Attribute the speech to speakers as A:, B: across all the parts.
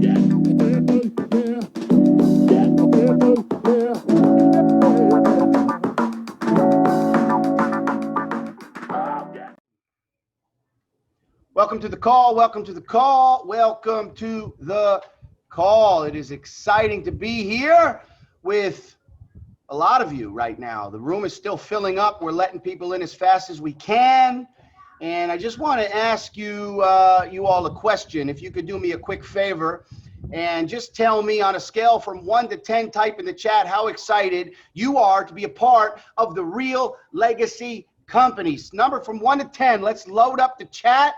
A: Welcome to the call. Welcome to the call. Welcome to the call. It is exciting to be here with a lot of you right now. The room is still filling up. We're letting people in as fast as we can. And I just want to ask you, you all a question. If you could do me a quick favor and just tell me on a scale from 1 to 10, type in the chat how excited you are to be a part of the Real Legacy Companies. Number from 1 to 10. Let's load up the chat.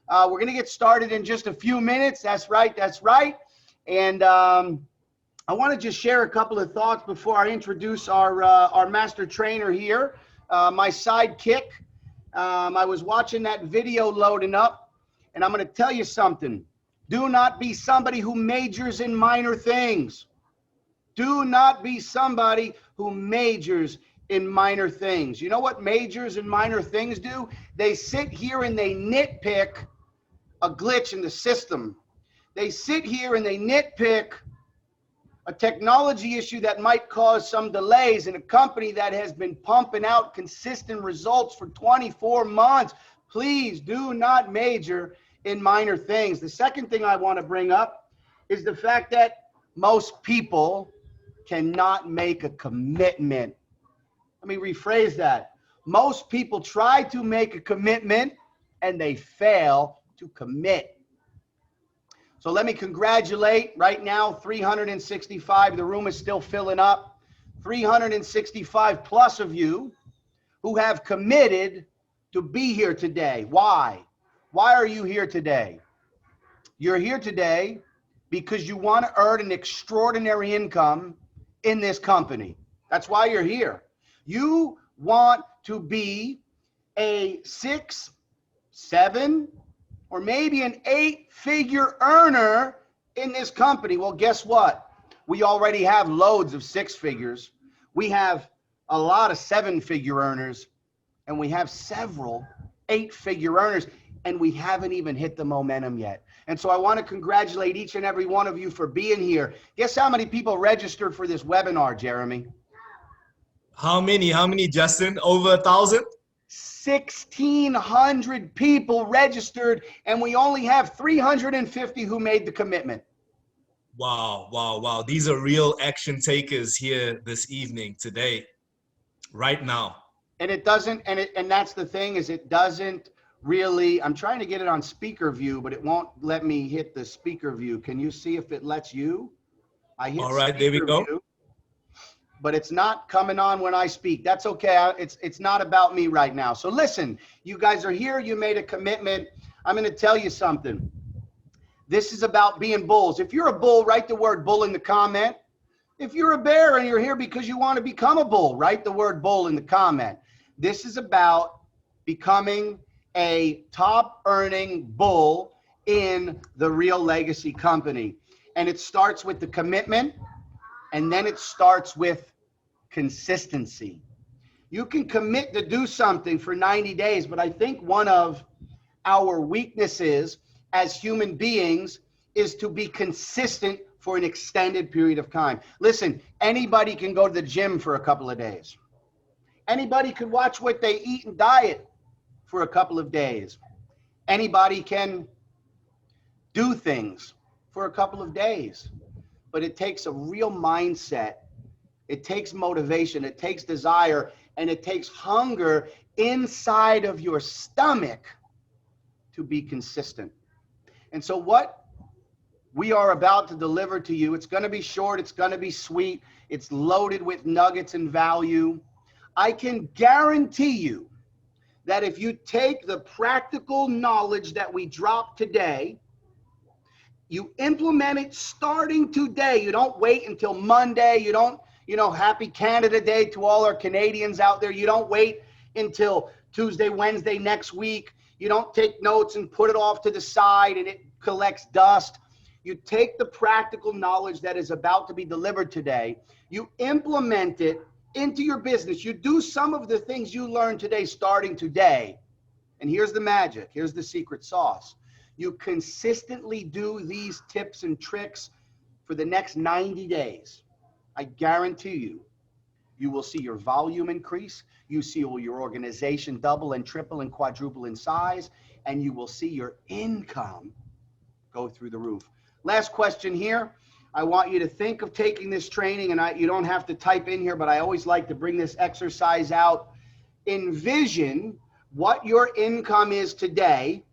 A: We're going to get started in just a few minutes. That's right. That's right. And I want to just share a couple of thoughts before I introduce our master trainer here, my sidekick. I was watching that video loading up, and I'm going to tell you something. Do not be somebody who majors in minor things. Do not be somebody who majors in minor things. You know what majors in minor things do? They sit here and they nitpick a glitch in the system. They sit here and they nitpick a technology issue that might cause some delays in a company that has been pumping out consistent results for 24 months. Please do not major in minor things. The second thing I want to bring up is the fact that most people cannot make a commitment. Let me rephrase that. Most people try to make a commitment and they fail to commit. So let me congratulate right now 365. The room is still filling up. 365 plus of you who have committed to be here today. Why? Why are you here today? You're here today because you want to earn an extraordinary income in this company. That's why you're here. You want to be a 6, 7, or maybe an 8-figure earner in this company. Well, guess what? We already have loads of 6 figures. We have a lot of 7-figure earners, and we have several 8-figure earners, and we haven't even hit the momentum yet. And so I want to congratulate each and every one of you for being here. Guess how many people registered for this webinar, Jeremy?
B: How many, Justin? Over 1,000?
A: 1,600 people registered, and we only have 350 who made the commitment.
B: Wow, wow, wow. These are real action takers here this evening, today, right now.
A: And it doesn't, and that's the thing, is it doesn't really, I'm trying to get it on speaker view, but it won't let me hit the speaker view. Can you see if it lets you? I hit
B: all right, there we go.
A: View, but it's not coming on when I speak. That's okay. It's not about me right now. So listen, you guys are here. You made a commitment. I'm going to tell you something. This is about being bulls. If you're a bull, write the word bull in the comment. If you're a bear and you're here because you want to become a bull, write the word bull in the comment. This is about becoming a top earning bull in the Real Legacy Company. And it starts with the commitment. And then it starts with consistency. You can commit to do something for 90 days, but I think one of our weaknesses as human beings is to be consistent for an extended period of time. Listen, anybody can go to the gym for a couple of days. Anybody can watch what they eat and diet for a couple of days. Anybody can do things for a couple of days. But it takes a real mindset. It takes motivation. It takes desire. And it takes hunger inside of your stomach to be consistent. And so what we are about to deliver to you, it's going to be short. It's going to be sweet. It's loaded with nuggets and value. I can guarantee you that if you take the practical knowledge that we dropped today, you implement it starting today. You don't wait until Monday. You don't, happy Canada Day to all our Canadians out there. You don't wait until Tuesday, Wednesday next week. You don't take notes and put it off to the side and it collects dust. You take the practical knowledge that is about to be delivered today. You implement it into your business. You do some of the things you learned today starting today. And here's the magic. Here's the secret sauce. You consistently do these tips and tricks for the next 90 days. I guarantee you will see your volume increase. You see your organization double and triple and quadruple in size, and you will see your income go through the roof. Last question here. I want you to think of taking this training, and you don't have to type in here, but I always like to bring this exercise out. Envision what your income is today.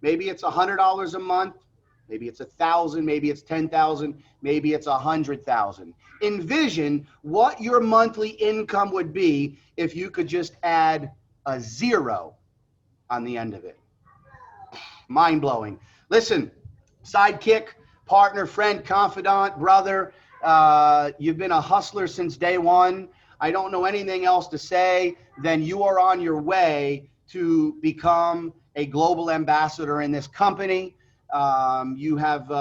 A: Maybe it's $100 a month, maybe it's 1,000, maybe it's 10,000, maybe it's 100,000. Envision what your monthly income would be if you could just add a 0 on the end of it. Mind-blowing. Listen, sidekick, partner, friend, confidant, brother, you've been a hustler since day one. I don't know anything else to say than you are on your way to become a global ambassador in this company. You have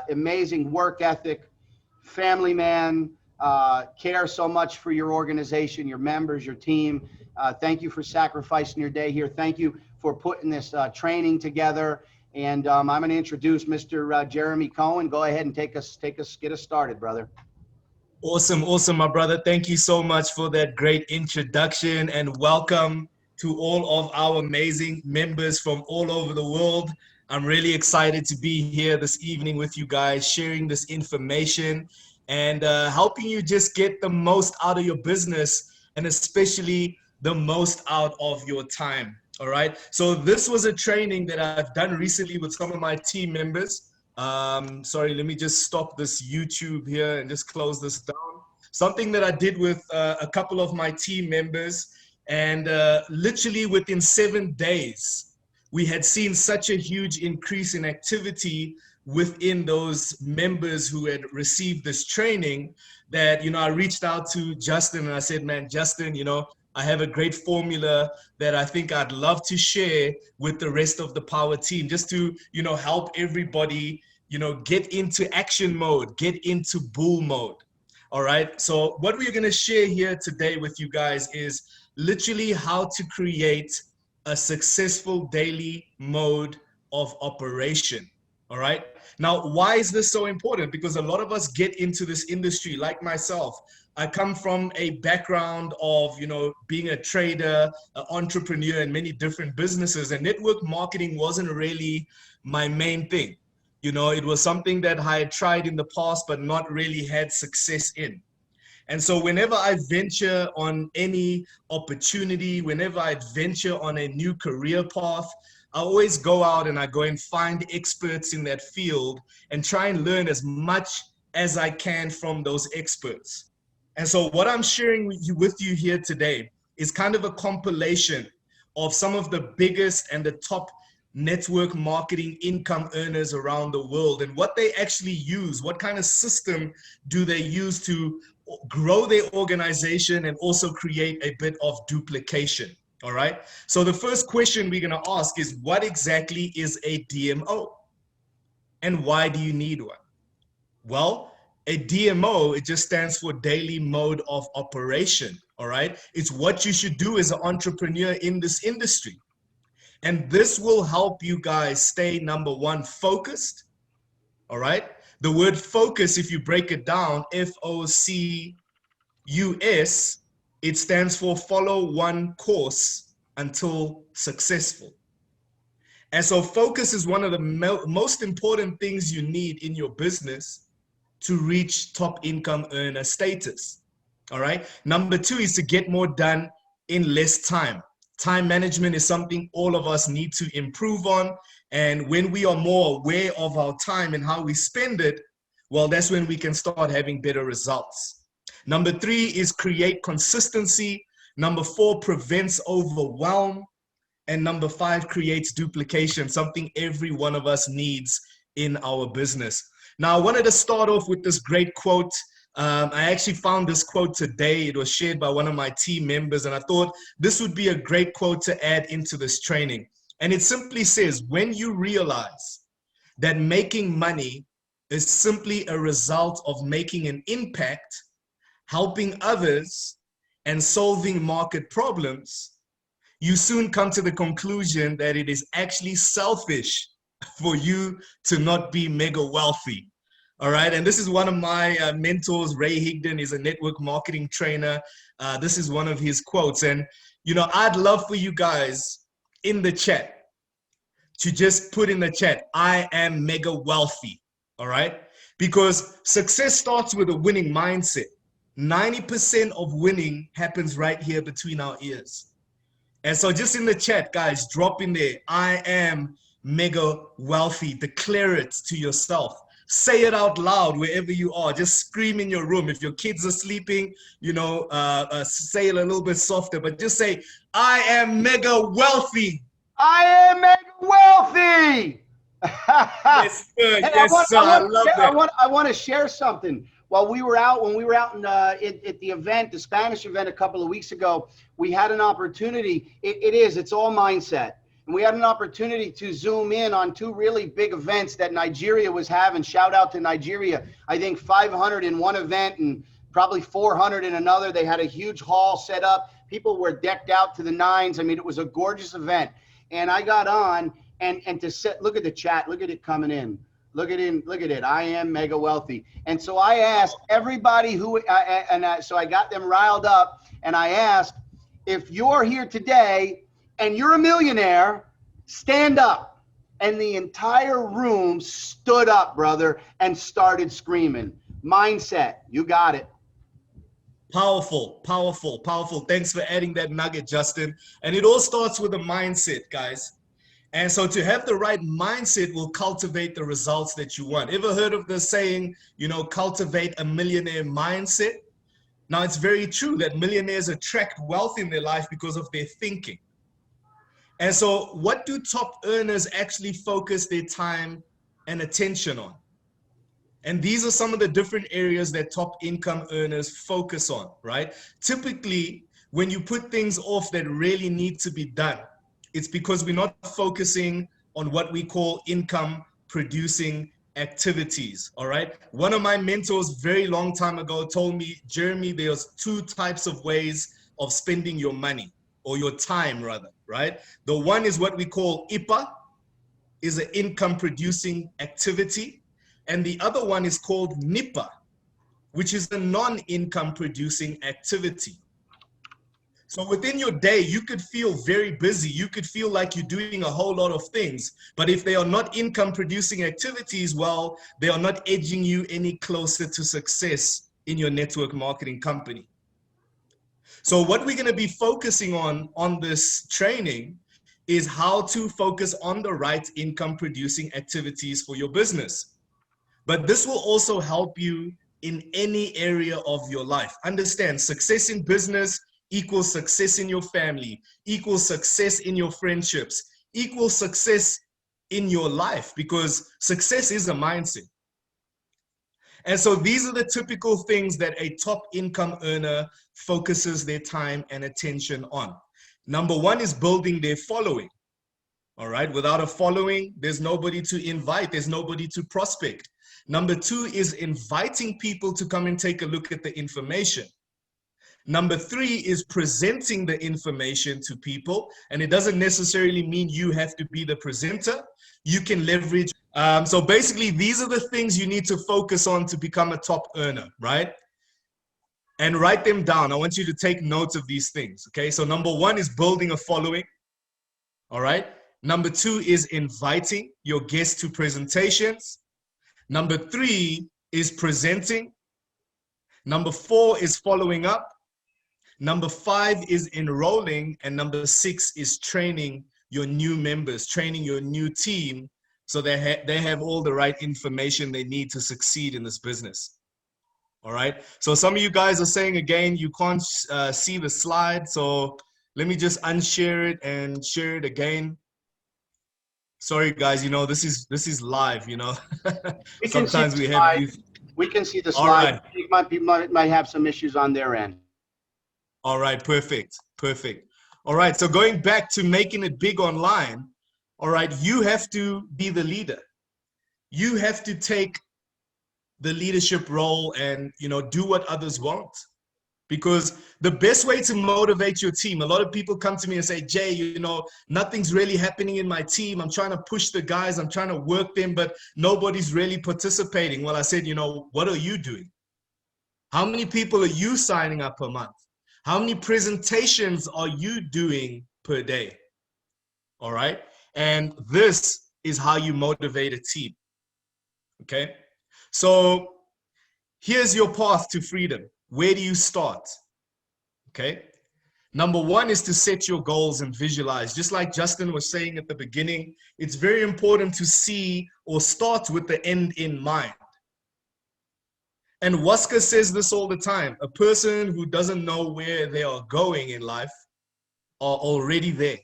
A: amazing work ethic, family man, care so much for your organization, your members, your team. Thank you for sacrificing your day here. Thank you for putting this training together. And I'm going to introduce Mr. Jeremy Cohen. Go ahead and get us started, brother.
B: Awesome, my brother. Thank you so much for that great introduction, and welcome to all of our amazing members from all over the world. I'm really excited to be here this evening with you guys, sharing this information and helping you just get the most out of your business, and especially the most out of your time. All right. So this was a training that I've done recently with some of my team members. Sorry, let me just stop this YouTube here and just close this down. Something that I did with a couple of my team members, and literally within 7 days, we had seen such a huge increase in activity within those members who had received this training that, I reached out to Justin and I said, man, Justin, I have a great formula that I think I'd love to share with the rest of the power team, just to, help everybody, get into action mode, get into bull mode. All right. So what we're going to share here today with you guys is literally how to create a successful daily mode of operation. All right. Now, why is this so important? Because a lot of us get into this industry, like myself. I come from a background of, being a trader, an entrepreneur in many different businesses, and network marketing wasn't really my main thing. It was something that I had tried in the past, but not really had success in. And so whenever I venture on any opportunity, whenever I venture on a new career path, I always go out and I go and find experts in that field and try and learn as much as I can from those experts. And so what I'm sharing with you here today is kind of a compilation of some of the biggest and the top network marketing income earners around the world, and what they actually use, what kind of system do they use to grow their organization and also create a bit of duplication. All right. So the first question we're going to ask is, what exactly is a DMO and why do you need one? Well, a DMO, it just stands for daily mode of operation. All right. It's what you should do as an entrepreneur in this industry. And this will help you guys stay, number one, focused. All right. The word focus, if you break it down, FOCUS, it stands for follow one course until successful. And so focus is one of the most important things you need in your business to reach top income earner status. All right. Number two is to get more done in less time. Time management is something all of us need to improve on. And when we are more aware of our time and how we spend it, well, that's when we can start having better results. Number three is create consistency. Number four, prevents overwhelm. And number five, creates duplication, something every one of us needs in our business. Now, I wanted to start off with this great quote. I actually found this quote today. It was shared by one of my team members, and I thought this would be a great quote to add into this training. And it simply says, when you realize that making money is simply a result of making an impact, helping others, and solving market problems, you soon come to the conclusion that it is actually selfish for you to not be mega wealthy. All right. And this is one of my mentors, Ray Higdon, is a network marketing trainer. This is one of his quotes. And, I'd love for you guys in the chat to just put in the chat, I am mega wealthy. All right. Because success starts with a winning mindset. 90% of winning happens right here between our ears. And so just in the chat, guys, drop in there, I am mega wealthy. Declare it to yourself. Say it out loud wherever you are. Just scream in your room. If your kids are sleeping, say it a little bit softer, but just say, I am mega wealthy.
A: I am mega wealthy.
B: Yes, sir. Yes, sir. I love that.
A: I want to share something. When we were out at the event, the Spanish event a couple of weeks ago, we had an opportunity. It's all mindset. And we had an opportunity to zoom in on two really big events that Nigeria was having. Shout out to Nigeria. I think 500 in one event and probably 400 in another. They had a huge hall set up. People were decked out to the nines. I mean, it was a gorgeous event. And I got on and look at the chat. Look at it coming in. Look at it. I am mega wealthy. And so I asked everybody so I got them riled up, and I asked, if you're here today and you're a millionaire, stand up. And the entire room stood up, brother, and started screaming. Mindset. You got it.
B: Powerful, powerful, powerful. Thanks for adding that nugget, Justin. And it all starts with a mindset, guys. And so to have the right mindset will cultivate the results that you want. Ever heard of the saying, cultivate a millionaire mindset? Now, it's very true that millionaires attract wealth in their life because of their thinking. And so what do top earners actually focus their time and attention on? And these are some of the different areas that top income earners focus on, right? Typically, when you put things off that really need to be done, it's because we're not focusing on what we call income producing activities, all right? One of my mentors very long time ago told me, Jeremy, there's two types of ways of spending your money, or your time rather, right? The one is what we call IPA, is an income producing activity. And the other one is called NIPA, which is a non-income producing activity. So within your day, you could feel very busy. You could feel like you're doing a whole lot of things. But if they are not income producing activities, well, they are not edging you any closer to success in your network marketing company. So what we're going to be focusing on this training is how to focus on the right income producing activities for your business. But this will also help you in any area of your life. Understand, success in business equals success in your family, equals success in your friendships, equals success in your life, because success is a mindset. And so these are the typical things that a top income earner focuses their time and attention on. Number one is building their following. All right, without a following, there's nobody to invite, there's nobody to prospect. Number two is inviting people to come and take a look at the information. Number three is presenting the information to people. And it doesn't necessarily mean you have to be the presenter. You can leverage. So basically, these are the things you need to focus on to become a top earner, right? And write them down. I want you to take notes of these things, okay? So number one is building a following, all right? Number two is inviting your guests to presentations. Number three is presenting. Number four is following up. Number five is enrolling. And number six is training your new members, training your new team so they have all the right information they need to succeed in this business. All right. So some of you guys are saying again, you can't see the slide. So let me just unshare it and share it again. Sorry, guys, this is live, Sometimes we
A: can see the slide.
B: Right.
A: Might have some issues on their end.
B: All right, perfect. All right, so going back to making it big online, all right, you have to be the leader. You have to take the leadership role and, do what others won't. Because the best way to motivate your team, a lot of people come to me and say, Jay, nothing's really happening in my team. I'm trying to push the guys. I'm trying to work them, but nobody's really participating. Well, I said, what are you doing? How many people are you signing up per month? How many presentations are you doing per day? All right. And this is how you motivate a team. Okay. So here's your path to freedom. Where do you start? Okay. Number one is to set your goals and visualize. Just like Justin was saying at the beginning, it's very important to see or start with the end in mind. And Waska says this all the time. A person who doesn't know where they are going in life are already there.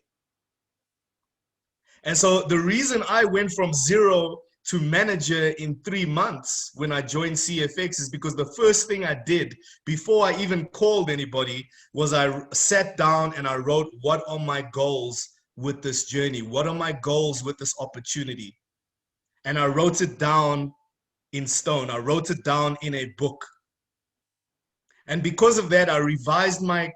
B: And so the reason I went from 0 to manager in 3 months when I joined CFX is because the first thing I did before I even called anybody was I sat down and I wrote, what are my goals with this journey? What are my goals with this opportunity? And I wrote it down in stone. I wrote it down in a book. And because of that, I revised my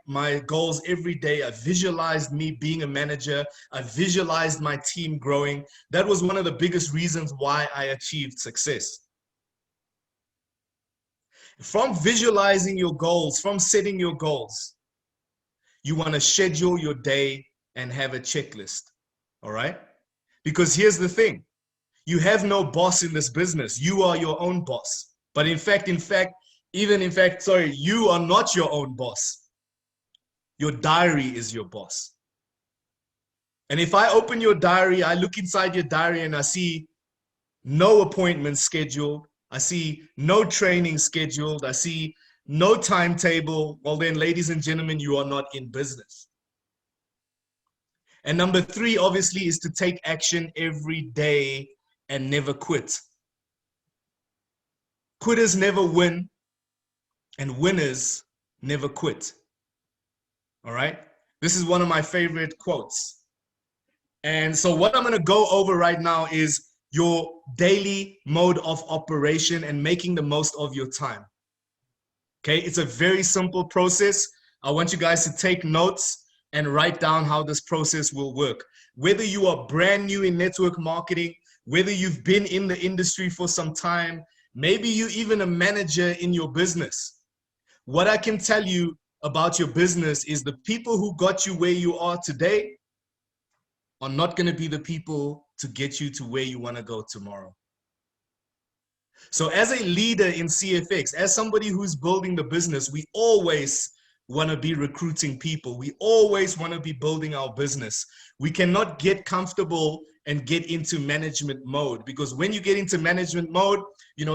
B: goals every day. I visualized me being a manager. I visualized my team growing. That was one of the biggest reasons why I achieved success. From visualizing your goals, from setting your goals, you want to schedule your day and have a checklist. All right? Because here's the thing. You have no boss in this business. You are your own boss. But in fact, you are not your own boss. Your diary is your boss. And if I open your diary, I look inside your diary and I see no appointments scheduled. I see no training scheduled. I see no timetable. Well then, ladies and gentlemen, you are not in business. And number 3, obviously, is to take action every day and never quit. Quitters never win, and winners never quit. All right? This is one of my favorite quotes. And so what I'm going to go over right now is your daily mode of operation and making the most of your time. Okay? It's a very simple process. I want you guys to take notes and write down how this process will work. Whether you are brand new in network marketing, whether you've been in the industry for some time, maybe you're even a manager in your business. What I can tell you about your business is the people who got you where you are today are not going to be the people to get you to where you want to go tomorrow. So as a leader in CFX, as somebody who's building the business, we always want to be recruiting people. We always want to be building our business. We cannot get comfortable and get into management mode, because when you get into management mode,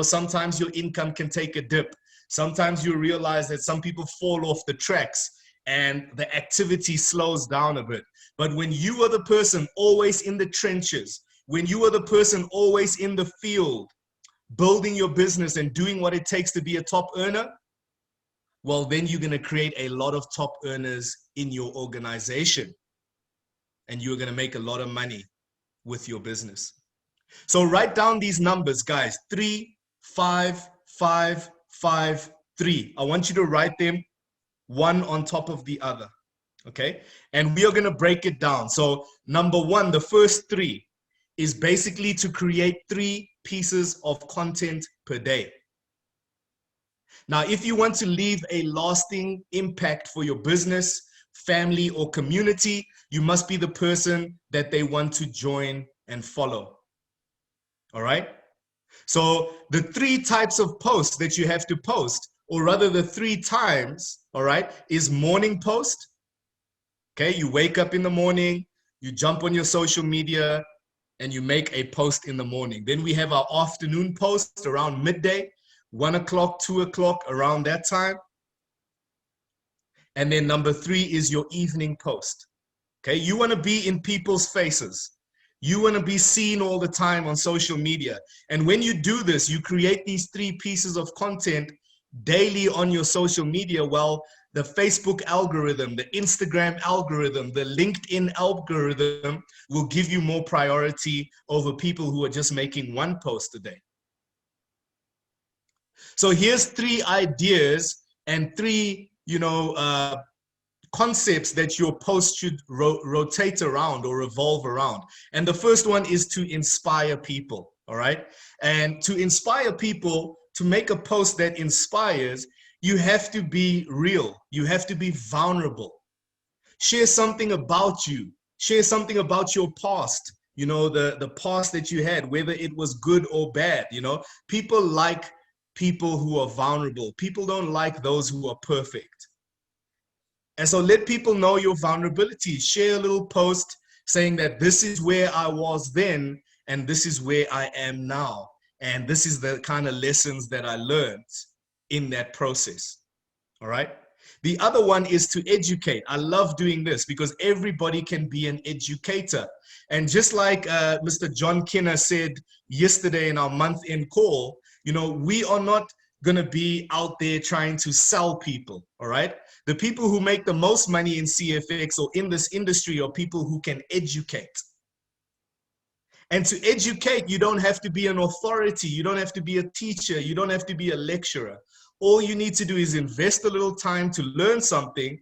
B: sometimes your income can take a dip. Sometimes you realize that some people fall off the tracks and the activity slows down a bit. But when you are the person always in the trenches, when you are the person always in the field, building your business and doing what it takes to be a top earner, well, then you're going to create a lot of top earners in your organization. And you're going to make a lot of money with your business. So write down these numbers, guys. 3, 5, 5, 5, 3. I want you to write them one on top of the other. Okay? And we are going to break it down. So number 1, the first 3 is basically to create 3 pieces of content per day. Now, if you want to leave a lasting impact for your business, family, or community, you must be the person that they want to join and follow. All right? So the 3 types of posts that you have to post, or rather the 3 times, all right, is morning post. Okay, you wake up in the morning, you jump on your social media, and you make a post in the morning. Then we have our afternoon post around midday, 1 o'clock, 2 o'clock, around that time. And then number 3 is your evening post. Okay, you want to be in people's faces. You want to be seen all the time on social media. And when you do this, you create these 3 pieces of content daily on your social media. Well, the Facebook algorithm, the Instagram algorithm, the LinkedIn algorithm will give you more priority over people who are just making 1 post a day. So here's 3 ideas and 3 concepts that your post should rotate around or revolve around. And the first one is to inspire people, all right? And to inspire people, to make a post that inspires, you have to be real. You have to be vulnerable. Share something about you. Share something about your past, the past that you had, whether it was good or bad. People like people who are vulnerable. People don't like those who are perfect. And so let people know your vulnerability. Share a little post saying that this is where I was then, and this is where I am now. And this is the kind of lessons that I learned in that process. All right. The other one is to educate. I love doing this because everybody can be an educator. And just like Mr. John Kinner said yesterday in our month-end call, we are not going to be out there trying to sell people. All right. The people who make the most money in CFX or in this industry are people who can educate. And to educate, you don't have to be an authority. You don't have to be a teacher. You don't have to be a lecturer. All you need to do is invest a little time to learn something.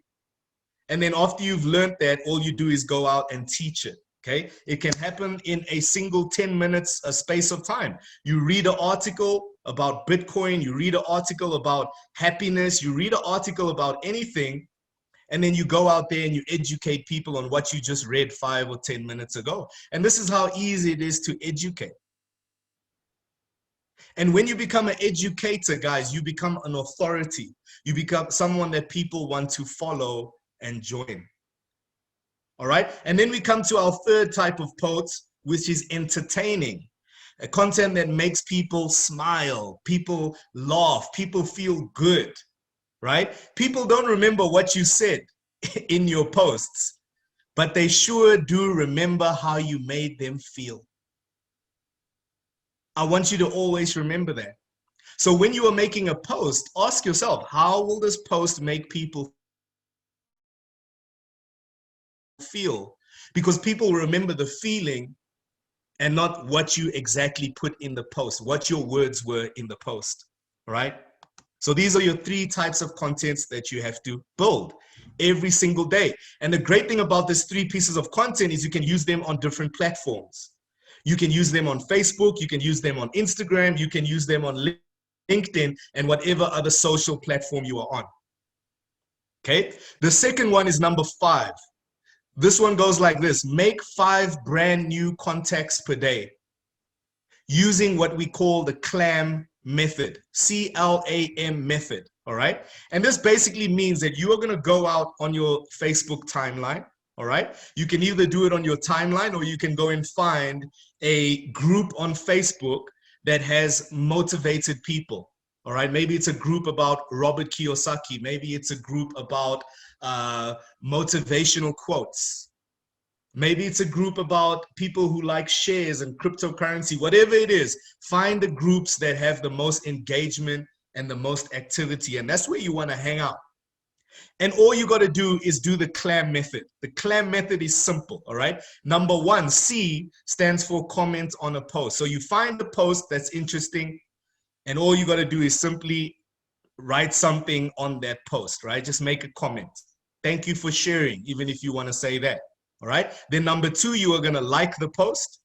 B: And then after you've learned that, all you do is go out and teach it. Okay. It can happen in a single 10 minutes, a space of time. You read an article about Bitcoin, you read an article about happiness, you read an article about anything, and then you go out there and you educate people on what you just read 5 or 10 minutes ago. And this is how easy it is to educate. And when you become an educator, guys, you become an authority. You become someone that people want to follow and join. All right. And then we come to our third type of posts, which is entertaining. A content that makes people smile, people laugh, people feel good, right? People don't remember what you said in your posts, but they sure do remember how you made them feel. I want you to always remember that. So when you are making a post, ask yourself, how will this post make people feel? Because people remember the feeling and not what you exactly put in the post, what your words were in the post, right? So these are your 3 types of contents that you have to build every single day. And the great thing about these 3 pieces of content is you can use them on different platforms. You can use them on Facebook, you can use them on Instagram, you can use them on LinkedIn, and whatever other social platform you are on. Okay, the second one is number 5. This one goes like this: make 5 brand new contacts per day using what we call the CLAM method, CLAM method. All right. And this basically means that you are going to go out on your Facebook timeline. All right. You can either do it on your timeline or you can go and find a group on Facebook that has motivated people. All right. Maybe it's a group about Robert Kiyosaki. Maybe it's a group about motivational quotes. Maybe it's a group about people who like shares and cryptocurrency. Whatever it is, find the groups that have the most engagement and the most activity. And that's where you want to hang out. And all you got to do is do the CLAM method. The CLAM method is simple, all right? Number 1, C, stands for comment on a post. So you find the post that's interesting, and all you got to do is simply write something on that post, right? Just make a comment. Thank you for sharing, even if you want to say that, all right? Then number 2, you are going to like the post.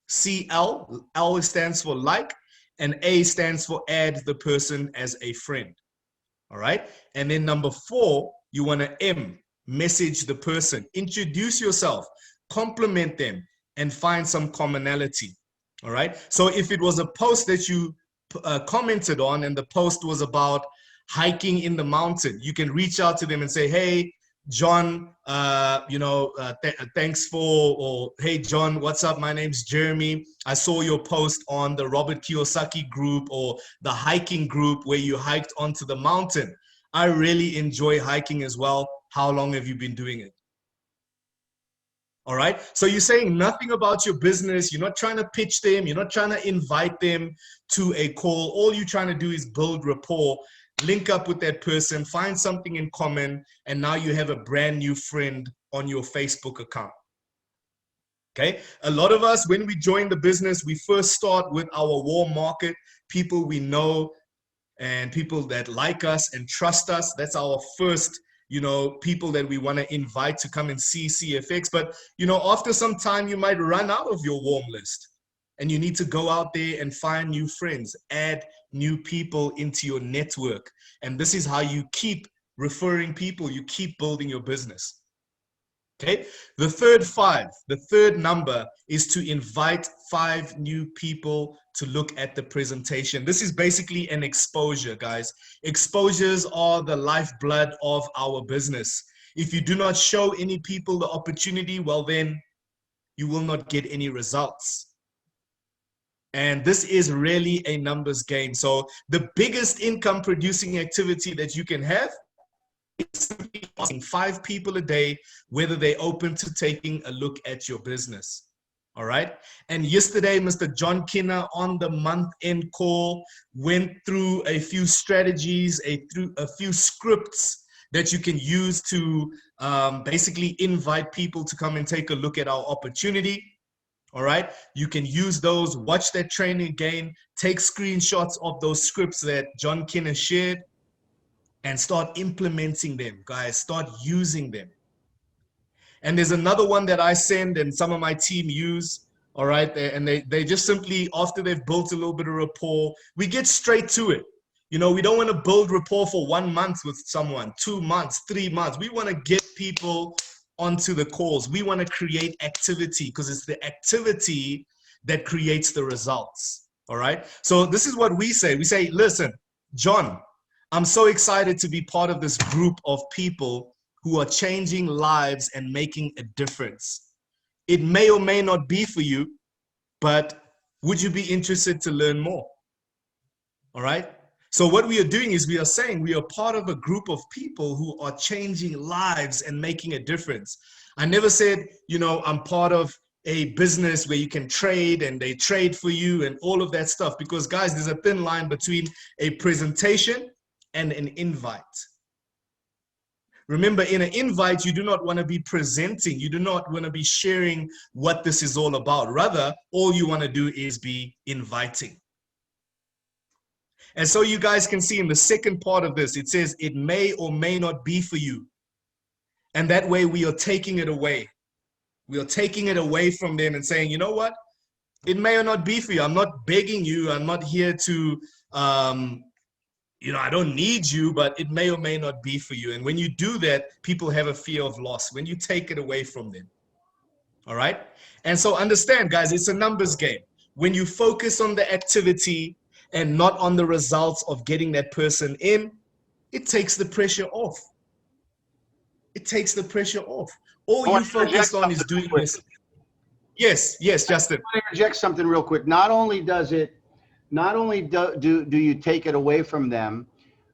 B: CL, L stands for like, and A stands for add the person as a friend. All right. And then number 4, you want to M, message the person, introduce yourself, compliment them, and find some commonality. All right. So if it was a post that you commented on and the post was about hiking in the mountain, you can reach out to them and say, hey, John, thanks for, or hey, John, what's up? My name's Jeremy. I saw your post on the Robert Kiyosaki group or the hiking group where you hiked onto the mountain. I really enjoy hiking as well. How long have you been doing it? All right. So you're saying nothing about your business. You're not trying to pitch them. You're not trying to invite them to a call. All you're trying to do is build rapport, link up with that person, find something in common, and now you have a brand new friend on your Facebook account. Okay. A lot of us, when we join the business, we first start with our warm market, people we know, and people that like us and trust us. That's our first, people that we want to invite to come and see CFX. But, after some time, you might run out of your warm list and you need to go out there and find new friends, add new people into your network. And this is how you keep referring people, you keep building your business. Okay, the third number is to invite 5 new people to look at the presentation. This is basically an exposure, guys. Exposures are the lifeblood of our business. If you do not show any people the opportunity, well, then you will not get any results. And this is really a numbers game. So the biggest income producing activity that you can have is simply asking 5 people a day whether they're open to taking a look at your business. All right. And yesterday, Mr. John Kinner on the month-end call went through a few strategies, a few scripts that you can use to basically invite people to come and take a look at our opportunity. All right. You can use those, watch that training again, take screenshots of those scripts that John Kinner shared, and start implementing them, guys. Start using them. And there's another one that I send and some of my team use, all right? And they just simply, after they've built a little bit of rapport, we get straight to it. We don't want to build rapport for 1 month with someone, 2 months, 3 months. We want to get people onto the calls. We want to create activity because it's the activity that creates the results, all right? So this is what we say. We say, listen, John, I'm so excited to be part of this group of people who are changing lives and making a difference. It may or may not be for you, but would you be interested to learn more? All right. So what we are doing is we are saying we are part of a group of people who are changing lives and making a difference. I never said, I'm part of a business where you can trade and they trade for you and all of that stuff, because guys, there's a thin line between a presentation and an invite. Remember, in an invite, you do not want to be presenting. You do not want to be sharing what this is all about. Rather, all you want to do is be inviting. And so you guys can see in the second part of this, it says it may or may not be for you. And that way we are taking it away. We are taking it away from them and saying, you know what? It may or not be for you. I'm not begging you. I'm not here to I don't need you, but it may or may not be for you. And when you do that, people have a fear of loss when you take it away from them. All right. And so understand, guys, it's a numbers game. When you focus on the activity and not on the results of getting that person in, it takes the pressure off. It takes the pressure off. All you focus on is doing this. Yes, Justin.
A: I want to interject something real quick. Not only do you take it away from them,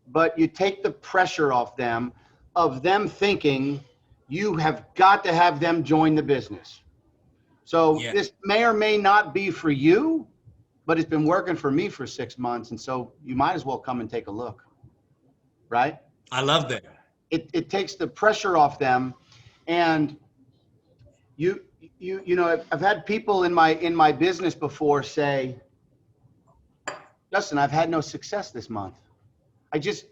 A: but you take the pressure off them of them thinking you have got to have them join the business. So This may or may not be for you, but it's been working for me for 6 months. And so you might as well come and take a look. Right?
B: I love that.
A: It takes the pressure off them. And I've had people in my business before say, Justin, I've had no success this month. I just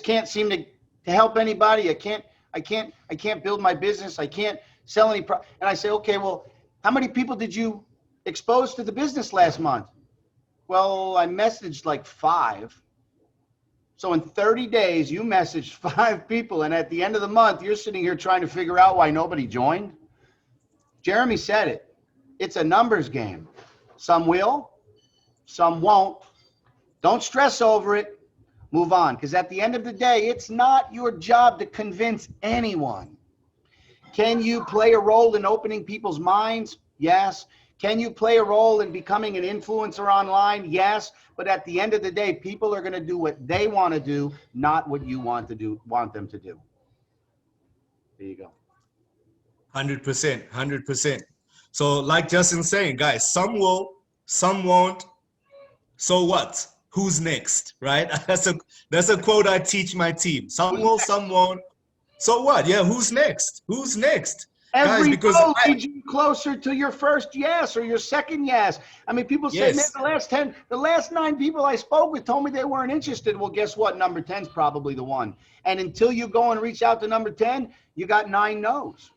A: can't seem to help anybody. I can't build my business. I can't sell any and I say, okay, well, how many people did you expose to the business last month? Well, I messaged like 5. So in 30 days, you messaged 5 people. And at the end of the month, you're sitting here trying to figure out why nobody joined. Jeremy said it. It's a numbers game. Some will, some won't. Don't stress over it. Move on. Because at the end of the day, it's not your job to convince anyone. Can you play a role in opening people's minds? Yes. Can you play a role in becoming an influencer online? Yes. But at the end of the day, people are going to do what they want to do, not what you want them to do. There you go.
B: 100%, 100%. So like Justin's saying, guys, some will, some won't. So what? Who's next, right? That's a quote I teach my team. Some will, some won't. So what? Yeah, who's next? Who's next?
A: Every
B: Guys, because
A: no leads you closer to your first yes or your second yes. I mean, people say,
B: Yes.
A: man, the last 9 people I spoke with told me they weren't interested. Well, guess what? Number 10 is probably the one. And until you go and reach out to number 10, you got 9 no's.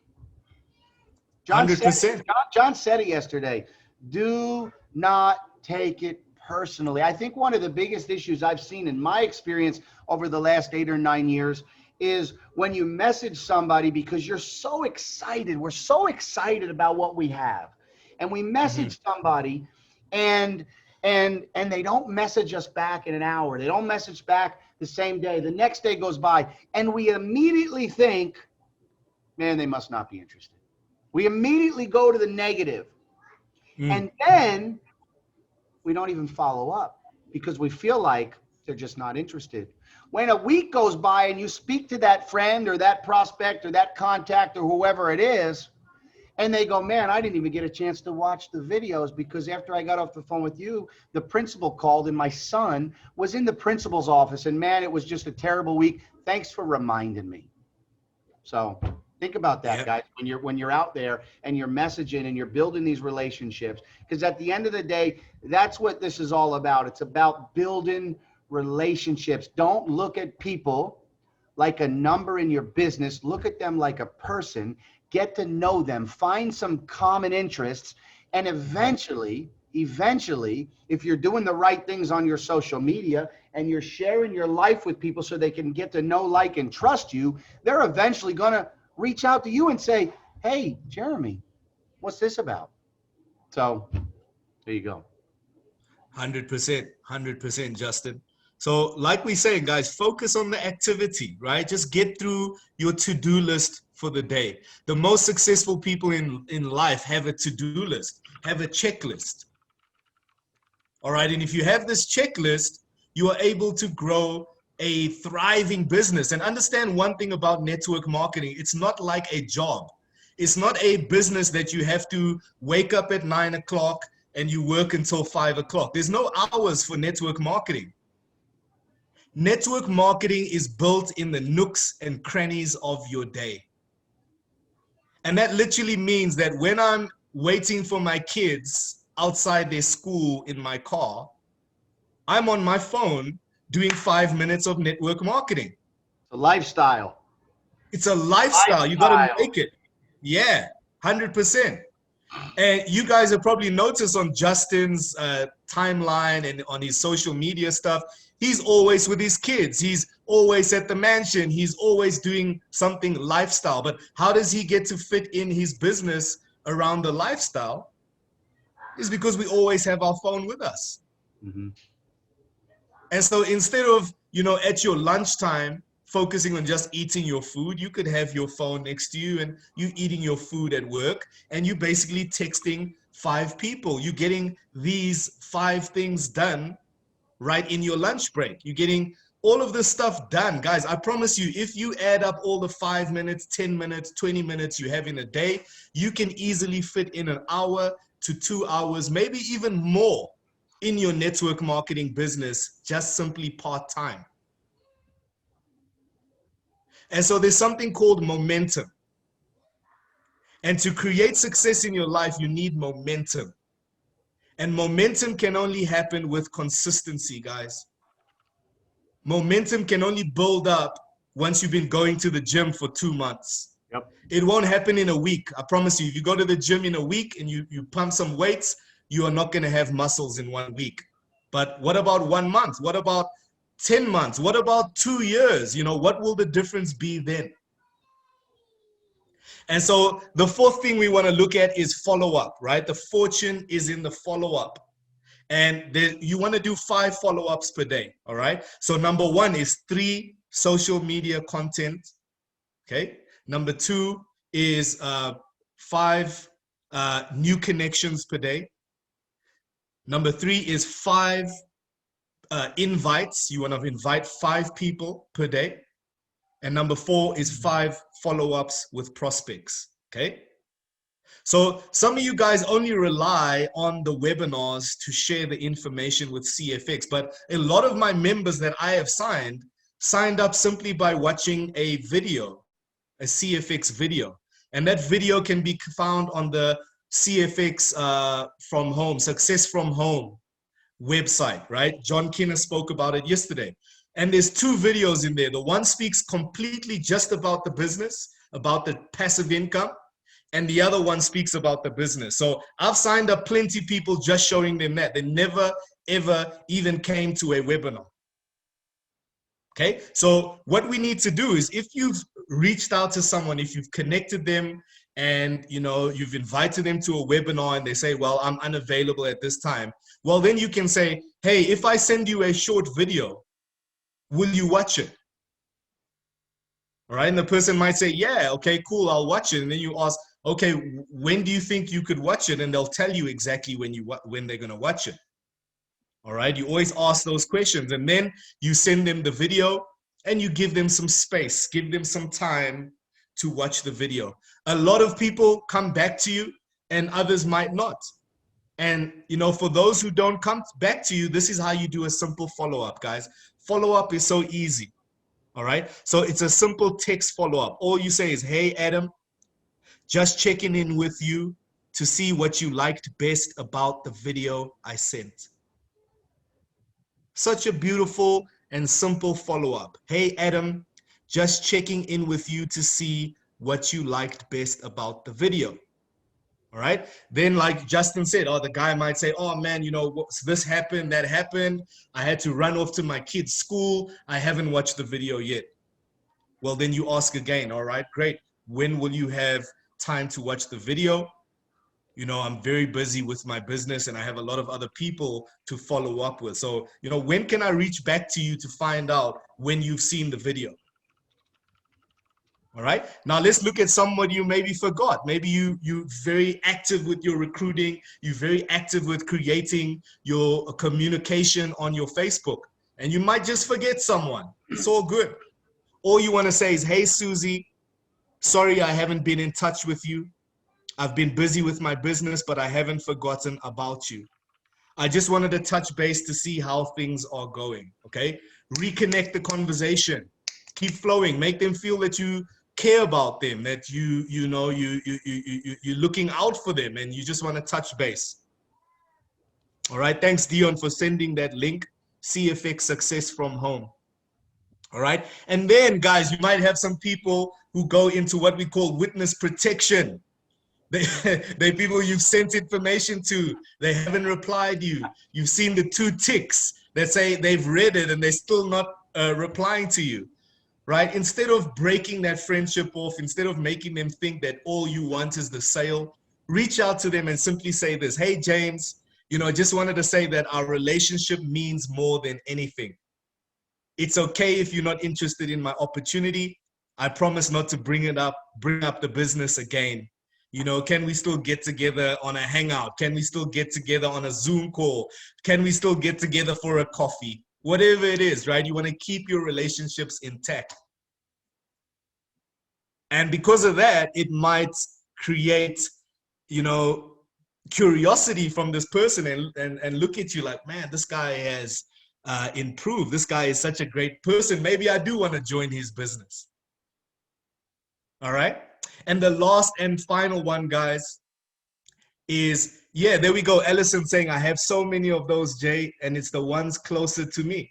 A: John said,
B: 100%.
A: John said it yesterday. Do not take it personally. I think one of the biggest issues I've seen in my experience over the last 8 or 9 years is when you message somebody because you're so excited. We're so excited about what we have. And we message somebody and they don't message us back in an hour. They don't message back the same day. The next day goes by and we immediately think, man, they must not be interested. We immediately go to the negative. And then we don't even follow up because we feel like they're just not interested. When a week goes by and you speak to that friend or that prospect or that contact or whoever it is, and they go, man, I didn't even get a chance to watch the videos because after I got off the phone with you, the principal called and my son was in the principal's office and man, it was just a terrible week. Thanks for reminding me. So think about that, guys, when you're out there and you're messaging and you're building these relationships, because at the end of the day, that's what this is all about. It's about building relationships. Don't look at people like a number in your business. Look at them like a person. Get to know them. Find some common interests. And eventually, if you're doing the right things on your social media and you're sharing your life with people so they can get to know, like, and trust you, they're eventually going to reach out to you and say, hey, Jeremy, what's this about? So there you go.
B: 100%, Justin. So like we say, guys, focus on the activity, right? Just get through your to-do list for the day. The most successful people in life have a to-do list, have a checklist. All right. And if you have this checklist, you are able to grow a thriving business. And understand one thing about network marketing. It's not like a job. It's not a business that you have to wake up at 9 o'clock and you work until 5 o'clock. There's no hours for network marketing. Network marketing is built in the nooks and crannies of your day. And that literally means that when I'm waiting for my kids outside their school in my car, I'm on my phone doing 5 minutes of network marketing.
A: It's a lifestyle.
B: It's a lifestyle. You got to make it. Yeah, 100%. And you guys have probably noticed on Justin's timeline and on his social media stuff, he's always with his kids. He's always at the mansion. He's always doing something lifestyle. But how does he get to fit in his business around the lifestyle? It's because we always have our phone with us.
A: Mm-hmm.
B: And so instead of, at your lunchtime, focusing on just eating your food, you could have your phone next to you and you eating your food at work and you basically texting 5 people. You're getting these 5 things done right in your lunch break. You're getting all of this stuff done. Guys, I promise you, if you add up all the 5 minutes, 10 minutes, 20 minutes you have in a day, you can easily fit in an hour to 2 hours, maybe even more in your network marketing business, just simply part-time. And so there's something called momentum. And to create success in your life, you need momentum. And momentum can only happen with consistency, guys. Momentum can only build up once you've been going to the gym for 2 months.
A: Yep.
B: It won't happen in a week. I promise you, if you go to the gym in a week and you pump some weights, you are not going to have muscles in 1 week. But what about 1 month? What about 10 months? What about 2 years? What will the difference be then? And so the 4th thing we want to look at is follow-up, right? The fortune is in the follow-up. And you want to do 5 follow-ups per day, all right? So number 1 is 3 social media content, okay? Number 2 is 5 new connections per day. Number 3 is 5 invites. You want to invite 5 people per day. And number 4 is 5 follow-ups with prospects, okay? So some of you guys only rely on the webinars to share the information with CFX, but a lot of my members that I have signed up simply by watching a video, a CFX video. And that video can be found on the CFX from home, success from home website, right? John Kinner spoke about it yesterday. And there's 2 videos in there. The one speaks completely just about the business, about the passive income, and the other one speaks about the business. So I've signed up plenty of people just showing them that. They never, ever even came to a webinar. Okay, so what we need to do is, if you've reached out to someone, if you've connected them and you've invited them to a webinar and they say, well, I'm unavailable at this time, well, then you can say, hey, if I send you a short video, will you watch it? All right, and the person might say, yeah, okay, cool, I'll watch it. And then you ask, okay, when do you think you could watch it? And they'll tell you exactly when they're going to watch it. All right, you always ask those questions, and then you send them the video and you give them some space, give them some time to watch the video. A lot of people come back to you and others might not. And for those who don't come back to you, this is how you do a simple follow-up, guys. Follow-up is so easy. All right, so it's a simple text follow-up. All you say is, hey, Adam, just checking in with you to see what you liked best about the video I sent. Such a beautiful and simple follow-up. Hey, Adam, just checking in with you to see what you liked best about the video. All right. Then, like Justin said, the guy might say, oh man, this happened, that happened. I had to run off to my kid's school. I haven't watched the video yet. Well, then you ask again. All right, great. When will you have time to watch the video? I'm very busy with my business and I have a lot of other people to follow up with. So, when can I reach back to you to find out when you've seen the video? All right. Now let's look at somebody you maybe forgot. Maybe you're very active with your recruiting. You're very active with creating your communication on your Facebook, and you might just forget someone. It's all good. All you want to say is, hey, Susie, sorry I haven't been in touch with you. I've been busy with my business, but I haven't forgotten about you. I just wanted to touch base to see how things are going, okay? Reconnect the conversation. Keep flowing. Make them feel that you care about them, that you're looking out for them, and you just want to touch base. All right, thanks, Dion, for sending that link, CFX Success from Home. All right, and then, guys, you might have some people who go into what we call witness protection. They're people you've sent information to. They haven't replied you. You've seen the 2 ticks that say they've read it and they're still not replying to you, right? Instead of breaking that friendship off, instead of making them think that all you want is the sale, reach out to them and simply say this. Hey, James, I just wanted to say that our relationship means more than anything. It's okay if you're not interested in my opportunity. I promise not to bring up the business again. Can we still get together on a hangout? Can we still get together on a Zoom call? Can we still get together for a coffee? Whatever it is, right? You want to keep your relationships intact. And because of that, it might create, curiosity from this person and look at you like, man, this guy has improved. This guy is such a great person. Maybe I do want to join his business. All right. And the last and final one, guys, is, yeah, there we go. Ellison saying, I have so many of those, Jay, and it's the ones closer to me.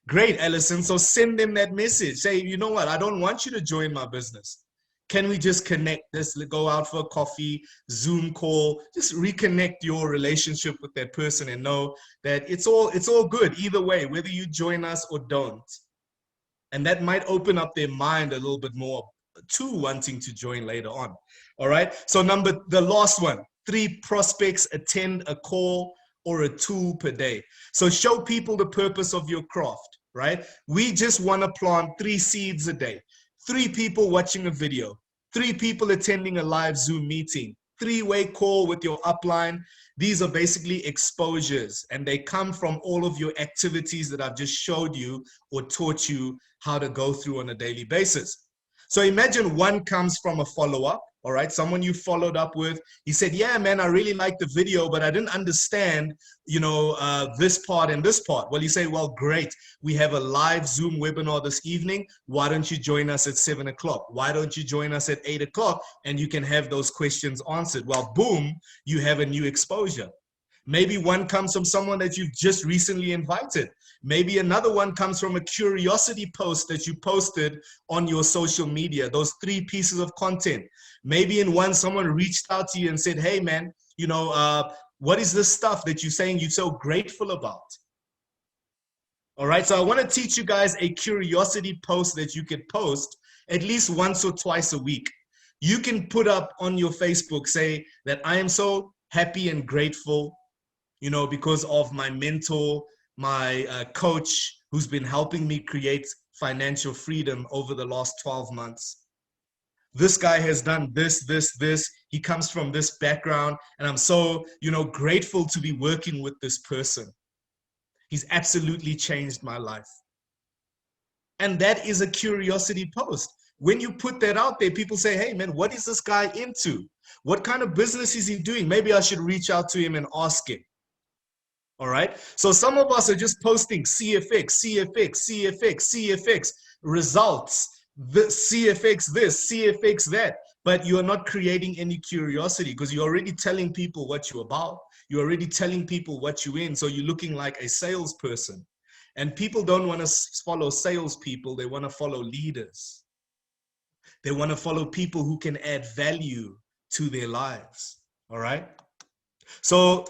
B: Great, Ellison. So send them that message. Say, you know what? I don't want you to join my business. Can we just connect? Let's go out for a coffee, Zoom call, just reconnect your relationship with that person and know that it's all good either way, whether you join us or don't. And that might open up their mind a little bit more to wanting to join later on. All right. So the last one, 3 prospects attend a call or a tool per day. So show people the purpose of your craft, right? We just want to plant 3 seeds a day, 3 people watching a video, 3 people attending a live Zoom meeting, 3-way call with your upline. These are basically exposures, and they come from all of your activities that I've just showed you or taught you how to go through on a daily basis. So imagine 1 comes from a follow-up, All right, someone you followed up with. He said, yeah, man, I really liked the video, but I didn't understand, this part and this part. Well, you say, well, great. We have a live Zoom webinar this evening. Why don't you join us at 7 o'clock? Why don't you join us at 8 o'clock? And you can have those questions answered. Well, boom, you have a new exposure. Maybe one comes from someone that you've just recently invited. Maybe another one comes from a curiosity post that you posted on your social media, those 3 pieces of content. Maybe in one, someone reached out to you and said, hey, man, what is this stuff that you're saying you're so grateful about? All right, so I want to teach you guys a curiosity post that you could post at least once or twice a week. You can put up on your Facebook, say that I am so happy and grateful, because of my mentor, my coach, who's been helping me create financial freedom over the last 12 months. This guy has done this. He comes from this background, and I'm so, grateful to be working with this person. He's absolutely changed my life. And that is a curiosity post. When you put that out there, people say, hey, man, what is this guy into? What kind of business is he doing? Maybe I should reach out to him and ask him. All right. So some of us are just posting CFX, results, CFX this, CFX that, but you're not creating any curiosity because you're already telling people what you're about. You're already telling people what you're in. So you're looking like a salesperson. And people don't want to follow salespeople. They want to follow leaders. They want to follow people who can add value to their lives. All right. So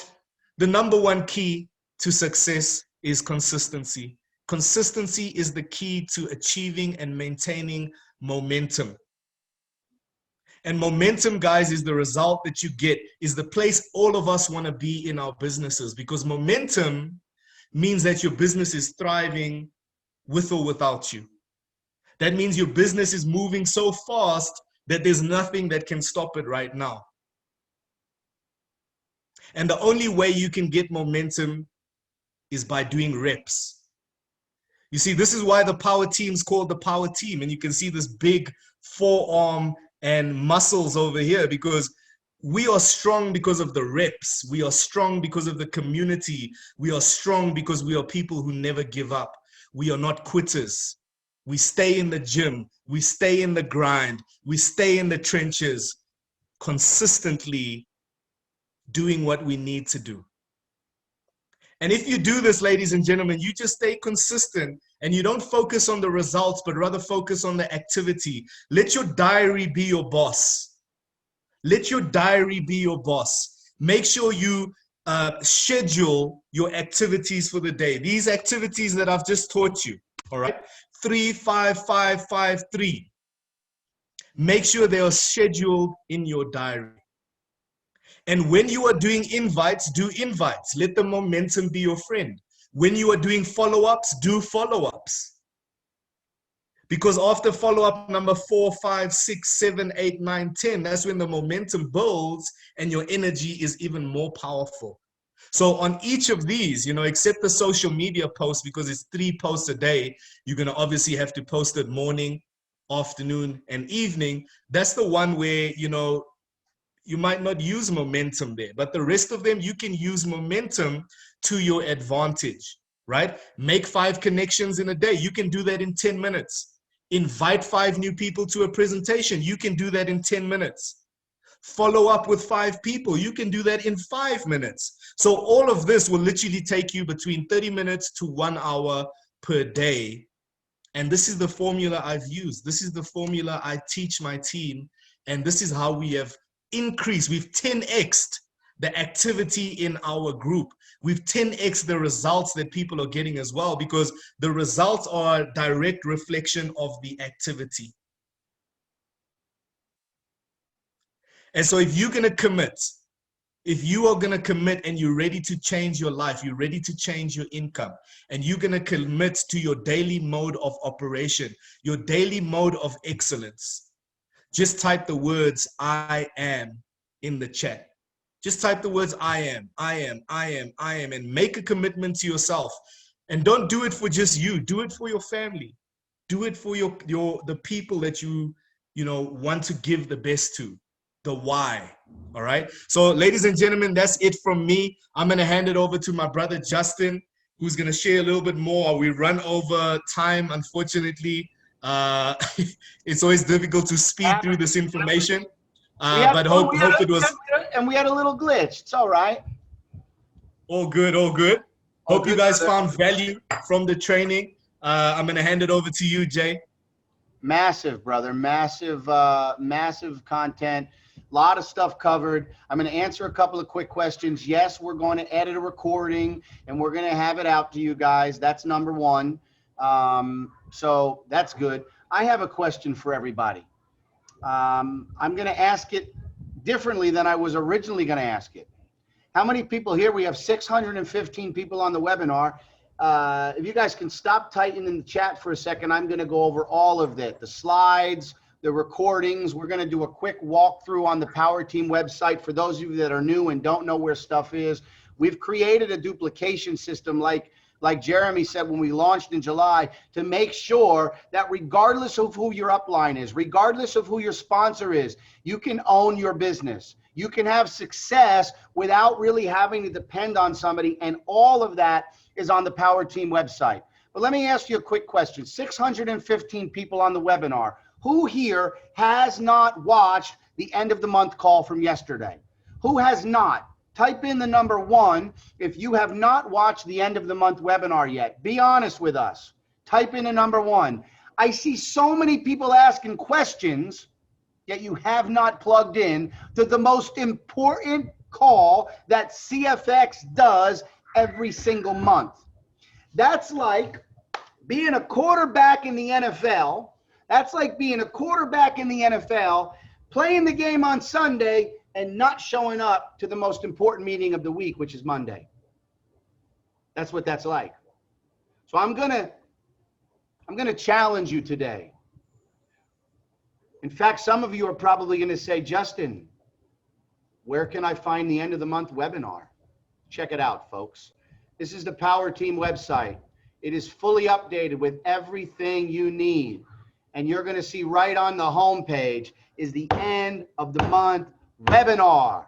B: the number one key to success is consistency. Consistency is the key to achieving and maintaining momentum. And momentum, guys, is the result that you get, is the place all of us want to be in our businesses, because momentum means that your business is thriving with or without you. That means your business is moving so fast that there's nothing that can stop it right now. And the only way you can get momentum is by doing reps. You see, this is why the power team is called the power team. And you can see this big forearm and muscles over here, because we are strong because of the reps. We are strong because of the community. We are strong because we are people who never give up. We are not quitters. We stay in the gym. We stay in the grind. We stay in the trenches, consistently doing what we need to do. And if you do this, ladies and gentlemen, you just stay consistent and you don't focus on the results, but rather focus on the activity. Let your diary be your boss. Let your diary be your boss. Make sure you schedule your activities for the day. These activities that I've just taught you, all right? 3, 5, 5, 5, 3. Make sure they are scheduled in your diary. And when you are doing invites, do invites. Let the momentum be your friend. When you are doing follow-ups, do follow-ups. Because after follow-up number 4, 5, 6, 7, 8, 9, 10, that's when the momentum builds and your energy is even more powerful. So on each of these, except the social media post, because it's 3 posts a day, you're going to obviously have to post it morning, afternoon, and evening. That's the one where, you might not use momentum there, but the rest of them, you can use momentum to your advantage, right? Make 5 connections in a day. You can do that in 10 minutes. Invite 5 new people to a presentation. You can do that in 10 minutes. Follow up with 5 people. You can do that in 5 minutes. So all of this will literally take you between 30 minutes to 1 hour per day. And this is the formula I've used. This is the formula I teach my team. And this is how we have increased. We've 10x'd the activity in our group. We've 10x the results that people are getting as well, because the results are a direct reflection of the activity. And so if you're going to commit, if you are going to commit and you're ready to change your life, you're ready to change your income, and you're going to commit to your daily mode of operation, your daily mode of excellence, just type the words I am in the chat. Just type the words I am, and make a commitment to yourself. And don't do it for just you. Do it for your family. Do it for the people that you want to give the best to. the why. All right. So, ladies and gentlemen, that's it from me. I'm going to hand it over to my brother Justin, who's going to share a little bit more. We run over time, unfortunately. Uh, it's always difficult to speed through this information, but hope it was
A: we had a little glitch. It's all right.
B: all good, all good.
A: All
B: Hope you
A: good,
B: guys
A: brother.
B: found value from the training. I'm going to hand it over to you, Jay.
A: Massive, brother. Massive, massive content. A lot of stuff covered. I'm going to answer a couple of quick questions. Yes, we're going to edit a recording and we're going to have it out to you guys. That's number one. So that's good. I have a question for everybody. I'm going to ask it differently than I was originally going to ask it. How many people here? We have 615 people on the webinar. If you guys can stop typing in the chat for a second, I'm going to go over all of that. The slides, the recordings. We're going to do a quick walkthrough on the Power Team website. For those of you that are new and don't know where stuff is, we've created a duplication system like Jeremy said when we launched in July, to make sure that regardless of who your upline is, regardless of who your sponsor is, you can own your business. You can have success without really having to depend on somebody, and all of that is on the Power Team website. But let me ask you a quick question. 615 people on the webinar. Who here has not watched the end of the month call from yesterday? Who has not? Type in the number 1 if you have not watched the end of the month webinar yet. Be honest with us. Type in a number 1. I see so many people asking questions, yet you have not plugged in to the most important call that CFX does every single month. That's like being a quarterback in the NFL. That's like being a quarterback in the NFL, playing the game on Sunday and not showing up to the most important meeting of the week, which is Monday. That's what that's like. So I'm gonna challenge you today. In fact, some of you are probably going to say, Justin, where can I find the end of the month webinar? Check it out, folks. This is the Power Team website. It is fully updated with everything you need. And you're going to see right on the home page is the end of the month webinar.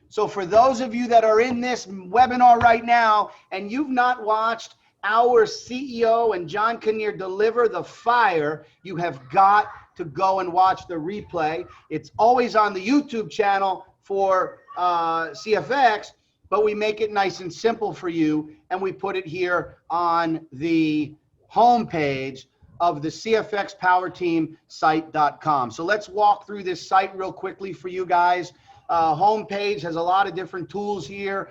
A: So for those of you that are in this webinar right now and you've not watched our CEO and John Kinnear deliver the fire, you have got to go and watch the replay. It's always on the YouTube channel for CFX, but we make it nice and simple for you, and we put it here on the home page of the CFXPowerTeamSite.com. So let's walk through this site real quickly for you guys. Homepage has a lot of different tools here.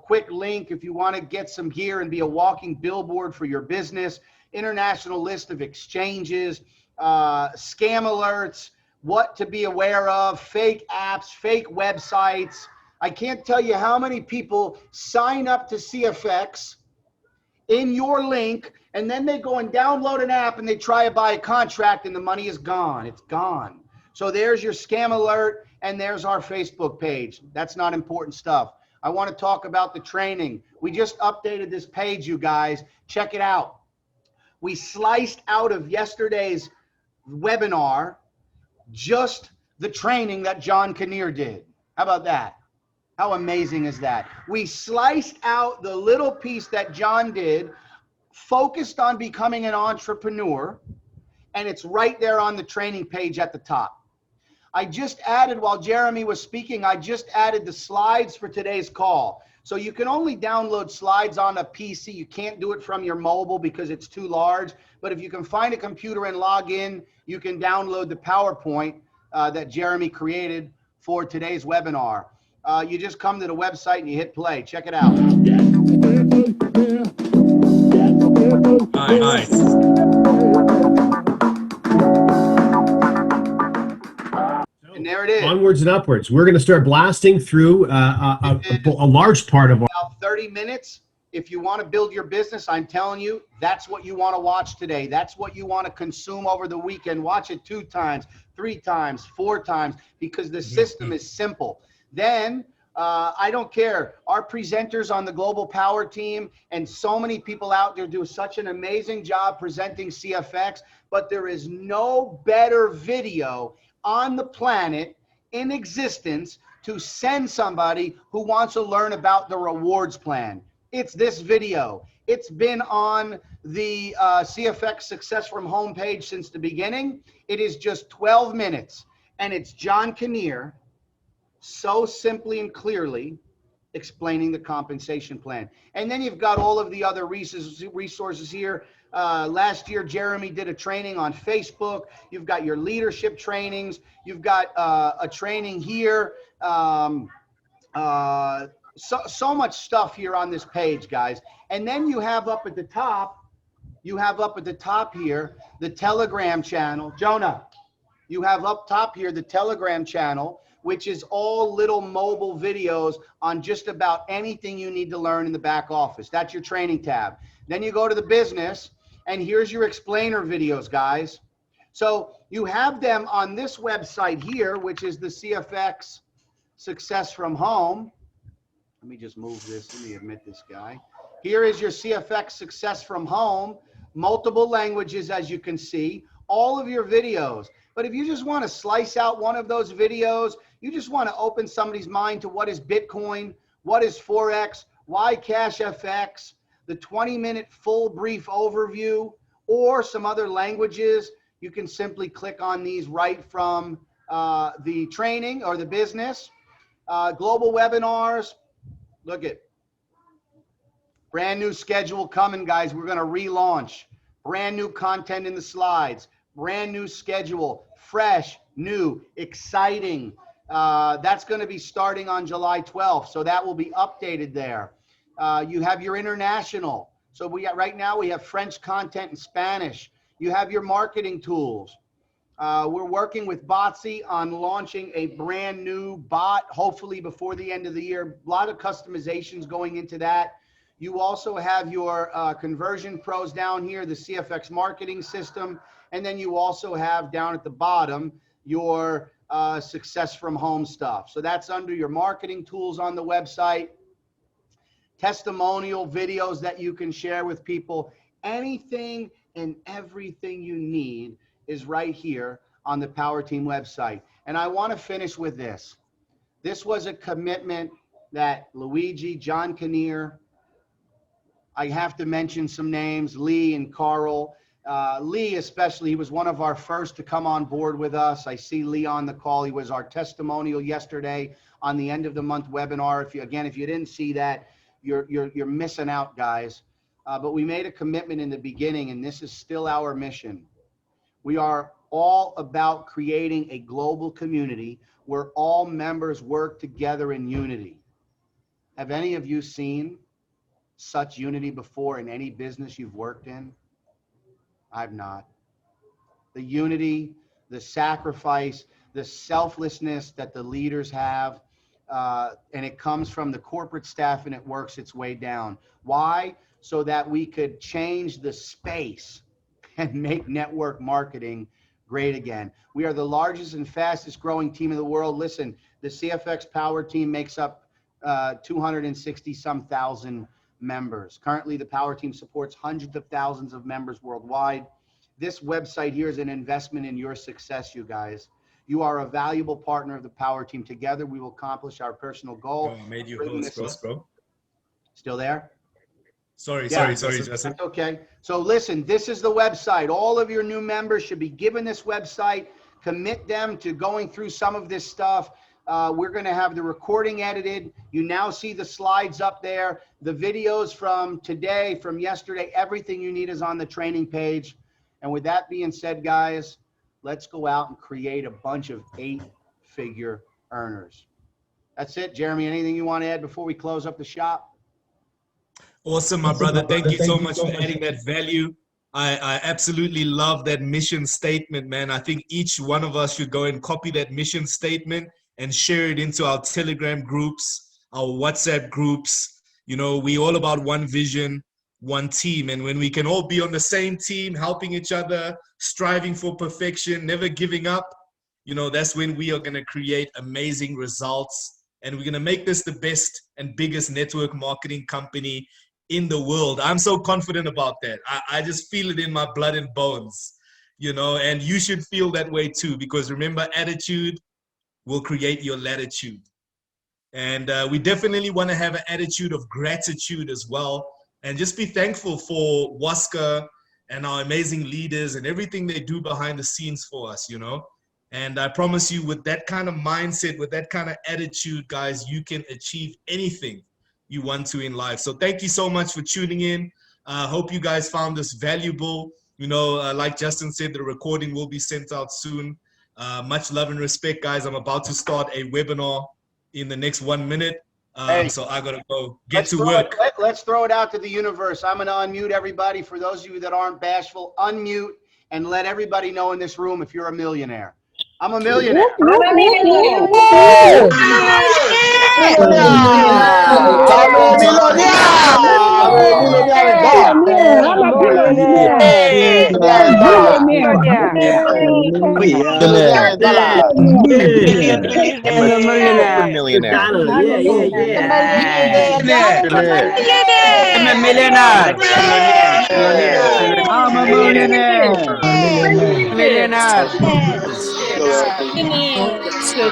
A: Quick link if you want to get some gear and be a walking billboard for your business. International list of exchanges, scam alerts, what to be aware of, fake apps, fake websites. I can't tell you how many people sign up to CFX in your link, and then they go and download an app and they try to buy a contract and the money is gone. It's gone. So there's your scam alert, and there's our Facebook page. That's not important stuff. I want to talk about the training. We just updated this page, you guys. Check it out. We sliced out of yesterday's webinar just the training that John Kinnear did. How about that? How amazing is that? We sliced out the little piece that John did, focused on becoming an entrepreneur, and it's right there on the training page at the top. I just added, while Jeremy was speaking, I just added the slides for today's call. So you can only download slides on a PC. You can't do it from your mobile because it's too large. But if you can find a computer and log in, you can download the PowerPoint that Jeremy created for today's webinar. You just come to the website and you hit play. Check it out.
B: Nice.
A: And there it is.
C: Onwards and upwards. We're going to start blasting through a large part of our...
A: About 30 minutes. If you want to build your business, I'm telling you, that's what you want to watch today. That's what you want to consume over the weekend. Watch it 2 times, 3 times, 4 times, because the system is simple. Then I don't care. Our presenters on the Global Power Team and so many people out there do such an amazing job presenting CFX, but there is no better video on the planet in existence to send somebody who wants to learn about the rewards plan. It's this video. It's been on the CFX Success from Home page since the beginning. It is just 12 minutes, and it's John Kinnear so simply and clearly explaining the compensation plan. And then you've got all of the other resources here. Last year, Jeremy did a training on Facebook. You've got your leadership trainings. You've got a training here. So much stuff here on this page, guys. And then you have up at the top, here, the Telegram channel. Jonah, you have up top here the Telegram channel, which is all little mobile videos on just about anything you need to learn in the back office. That's your training tab. Then you go to the business, and here's your explainer videos, guys. So you have them on this website here, which is the CFX Success from Home. Let me just move this. Let me admit this guy. Here is your CFX Success from Home, multiple languages, as you can see, all of your videos. But if you just want to slice out one of those videos, you just want to open somebody's mind to what is Bitcoin, what is Forex, why Cash FX, the 20-minute full brief overview, or some other languages, you can simply click on these right from the training or the business. Global webinars, look at brand new schedule coming, guys. We're going to relaunch. Brand new content in the slides. Brand new schedule, fresh, new, exciting. That's going to be starting on July 12th, so that will be updated there. You have your international. So right now we have French content and Spanish. You have your marketing tools. We're working with Botsy on launching a brand new bot, hopefully before the end of the year. A lot of customizations going into that. You also have your conversion pros down here, the CFX marketing system. And then you also have down at the bottom your Success from Home stuff. So that's under your marketing tools on the website. Testimonial videos that you can share with people. Anything and everything you need is right here on the Power Team website. And I want to finish with this. This was a commitment that Luigi, John Kinnear, I have to mention some names, Lee and Carl. Lee especially, he was one of our first to come on board with us. I see Lee on the call. He was our testimonial yesterday on the end of the month webinar. If you didn't see that, you're missing out, guys. But we made a commitment in the beginning, and this is still our mission. We are all about creating a global community where all members work together in unity. Have any of you seen such unity before in any business you've worked in? I've not. The unity, the sacrifice, the selflessness that the leaders have, and it comes from the corporate staff and it works its way down. Why? So that we could change the space and make network marketing great again. We are the largest and fastest growing team in the world. Listen, the CFX Power Team makes up 260-some thousand members. Currently, the Power Team supports hundreds of thousands of members worldwide. This website here is an investment in your success, you guys. You are a valuable partner of the Power Team. Together, we will accomplish our personal goal.
B: I made you host, bro.
A: Still there?
B: Sorry,
A: Justin. That's okay. So listen, this is the website. All of your new members should be given this website. Commit them to going through some of this stuff. We're going to have the recording edited. You now see the slides up there. The videos from today, from yesterday, everything you need is on the training page. And with that being said, guys, let's go out and create a bunch of 8-figure earners. That's it. Jeremy, anything you want to add before we close up the shop?
B: Awesome, my brother. Thank you so much for adding that value. I absolutely love that mission statement, man. I think each one of us should go and copy that mission statement and share it into our Telegram groups, our WhatsApp groups. You know, we all about one vision, one team. And when we can all be on the same team, helping each other, striving for perfection, never giving up, you know, that's when we are going to create amazing results. And we're going to make this the best and biggest network marketing company in the world. I'm so confident about that. I just feel it in my blood and bones, you know, and you should feel that way too, because remember, attitude will create your latitude. And we definitely want to have an attitude of gratitude as well. And just be thankful for Waska and our amazing leaders and everything they do behind the scenes for us, you know. And I promise you, with that kind of mindset, with that kind of attitude, guys, you can achieve anything you want to in life. So thank you so much for tuning in. Hope you guys found this valuable. You know, like Justin said, the recording will be sent out soon. Much love and respect, guys. I'm about to start a webinar in the next 1 minute.
A: Hey,
B: so I gotta go get to work.
A: Let's throw it out to the universe. I'm gonna unmute everybody. For those of you that aren't bashful, unmute and let everybody know in this room if you're a millionaire. I'm a millionaire.
D: I'm a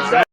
D: millionaire.